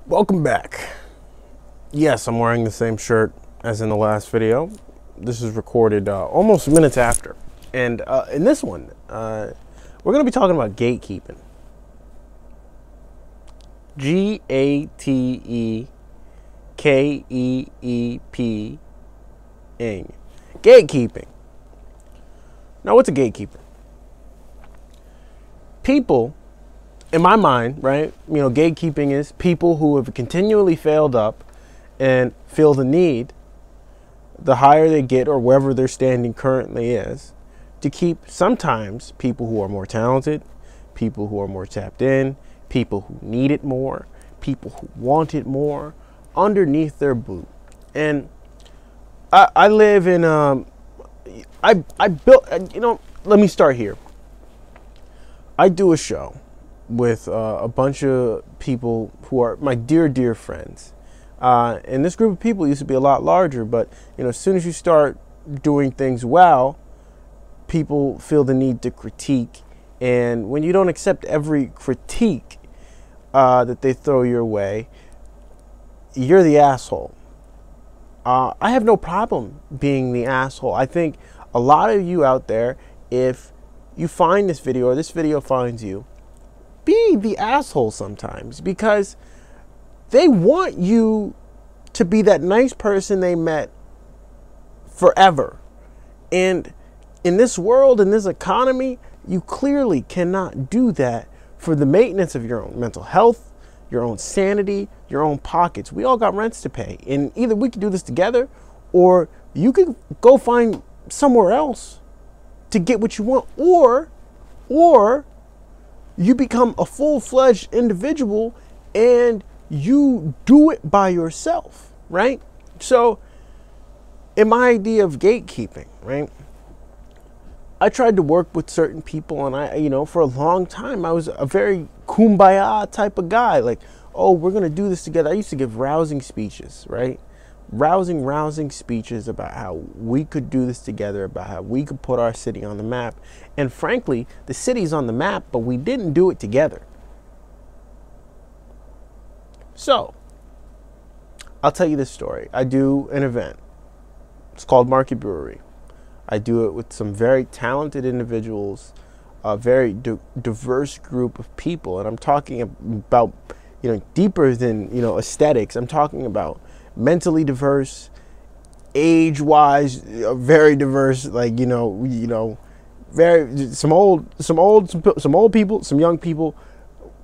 Welcome back. Yes, I'm wearing the same shirt as in the last video. This is recorded almost minutes after. And in this one, we're going to be talking about gatekeeping. Gatekeeping. Gatekeeping. Now, what's a gatekeeper? People, in my mind, right, gatekeeping is people who have continually failed up and feel the need, the higher they get or wherever their standing currently is, to keep sometimes people who are more talented, people who are more tapped in, people who need it more, people who want it more, underneath their boot. And I live in, I built, let me start here. I do a show with a bunch of people who are my dear friends. And this group of people used to be a lot larger, but as soon as you start doing things well, people feel the need to critique. And when you don't accept every critique that they throw your way, you're the asshole. I have no problem being the asshole. I think a lot of you out there, if you find this video or this video finds you, be the asshole sometimes, because they want you to be that nice person they met forever. And in this world, in this economy, you clearly cannot do that for the maintenance of your own mental health, your own sanity, your own pockets. We all got rents to pay. And either we can do this together, or you can go find somewhere else to get what you want, or you become a full-fledged individual and you do it by yourself, right? So in my idea of gatekeeping, right, I tried to work with certain people, and for a long time, I was a very kumbaya type of guy. Like, oh, we're going to do this together. I used to give rousing speeches, right? Rousing speeches about how we could do this together, about how we could put our city on the map. And frankly, the city's on the map, but we didn't do it together. So, I'll tell you this story. I do an event. It's called Market Brewery. I do it with some very talented individuals, a very diverse group of people. And I'm talking about, deeper than, aesthetics. I'm talking about mentally diverse, age-wise, very diverse, very some old people, some young people,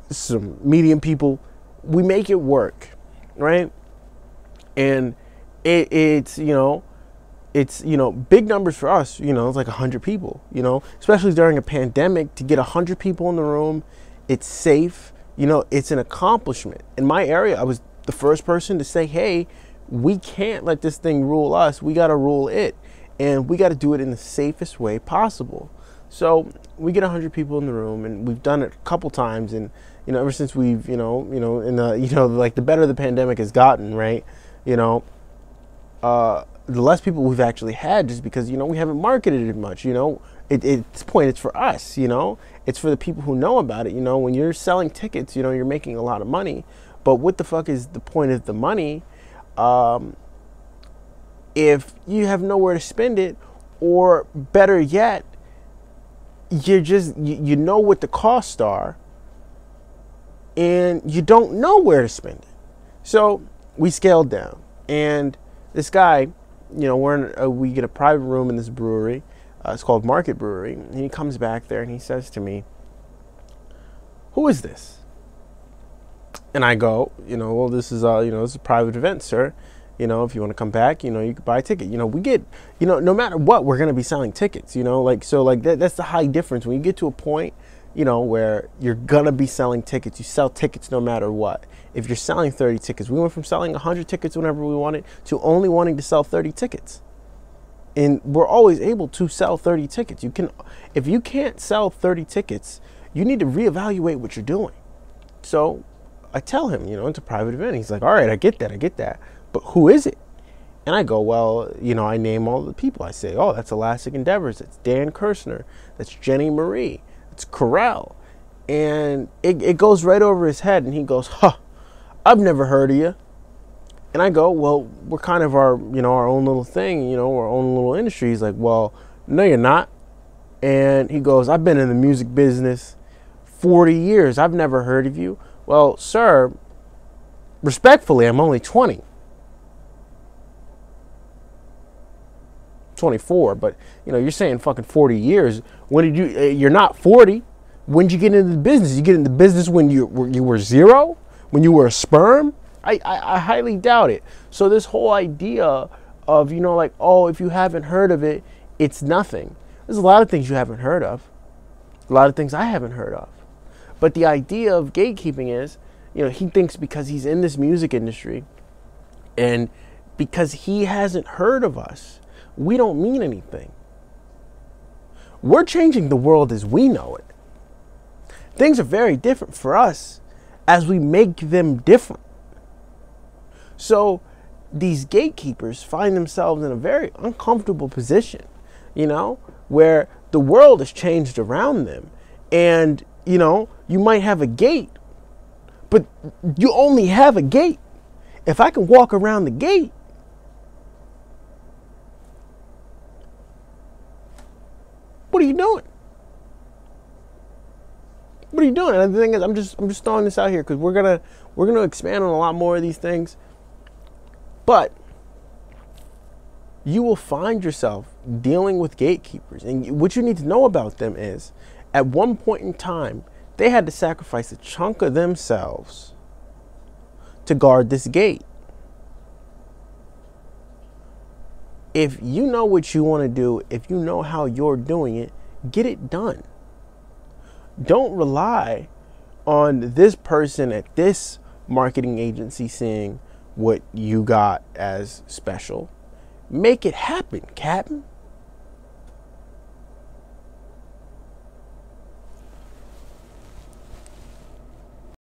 some medium people. We make it work, right? And it's big numbers for us. It's like 100 people. Especially during a pandemic, to get 100 people in the room, it's safe. It's an accomplishment. In my area, I was the first person to say, hey, we can't let this thing rule us. We got to rule it. And we got to do it in the safest way possible. So we get 100 people in the room, and we've done it a couple times. And, ever since we've, the better the pandemic has gotten, right? The less people we've actually had, just because, we haven't marketed it much, At this point, it's for us, It's for the people who know about it, When you're selling tickets, you're making a lot of money. But what the fuck is the point of the money if you have nowhere to spend it? Or better yet, you're just, you know what the costs are, and you don't know where to spend it. So we scaled down, and this guy, we get a private room in this brewery. It's called Market Brewery. And he comes back there and he says to me, "Who is this?" And I go, well, this is this is a private event, sir. If you want to come back, you can buy a ticket. We get, no matter what, we're going to be selling tickets, that's the high difference. When you get to a point, where you're going to be selling tickets, you sell tickets no matter what. If you're selling 30 tickets, we went from selling 100 tickets whenever we wanted to only wanting to sell 30 tickets. And we're always able to sell 30 tickets. If you can't sell 30 tickets, you need to reevaluate what you're doing. So I tell him, it's a private event. He's like, all right, I get that. But who is it? And I go, well, I name all the people. I say, oh, that's Elastic Endeavors. That's Dan Kirshner. That's Jenny Marie. It's Corral. And it goes right over his head. And he goes, huh, I've never heard of you. And I go, well, we're kind of our own little thing, our own little industry. He's like, well, no, you're not. And he goes, I've been in the music business 40 years. I've never heard of you. Well, sir, respectfully, I'm only 20. 24, but you're saying fucking 40 years. When did you're not 40. When did you get into the business? You get into business when you were zero? When you were a sperm? I highly doubt it. So this whole idea of, like, oh, if you haven't heard of it, it's nothing. There's a lot of things you haven't heard of. A lot of things I haven't heard of. But the idea of gatekeeping is, he thinks because he's in this music industry and because he hasn't heard of us, we don't mean anything. We're changing the world as we know it. Things are very different for us as we make them different. So these gatekeepers find themselves in a very uncomfortable position, where the world has changed around them. And, you might have a gate, but you only have a gate. If I can walk around the gate, what are you doing? What are you doing? And the thing is, I'm just throwing this out here because we're gonna expand on a lot more of these things. But you will find yourself dealing with gatekeepers, and what you need to know about them is, at one point in time, they had to sacrifice a chunk of themselves to guard this gate. If you know what you want to do, if you know how you're doing it, get it done. Don't rely on this person at this marketing agency seeing what you got as special. Make it happen, Captain.